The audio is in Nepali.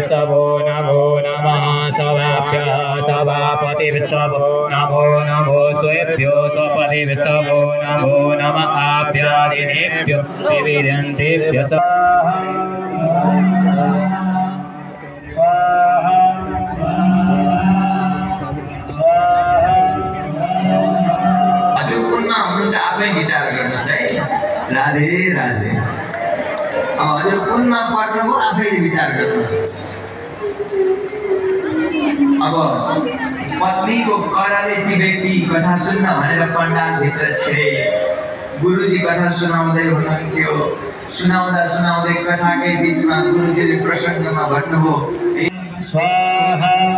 सवो नमो नमः सवाभ्य सभापति विश्वभो नमो नमो स्वेभ्यो स्वपति विश्वभो नमो नमः आभ्यादिनेभ्यो विविधन्तेभ्य हजुर कुनमा हुनुहुन्छ आफै विचार गर्नुस् है। राधे राधे। अब हजुर कुनमा पर्नुभयो आफैले विचार गर्नु। अब पत्नीको कराले ती व्यक्ति कथा सुन्न भनेर पण्डालभित्र छिरे। गुरुजी कथा सुनाउँदै हुनुहुन्थ्यो। सुनाउँदा सुनाउँदै कथाकै बिचमा गुरुजीले प्रसङ्गमा भन्नुभयो, स्वाहा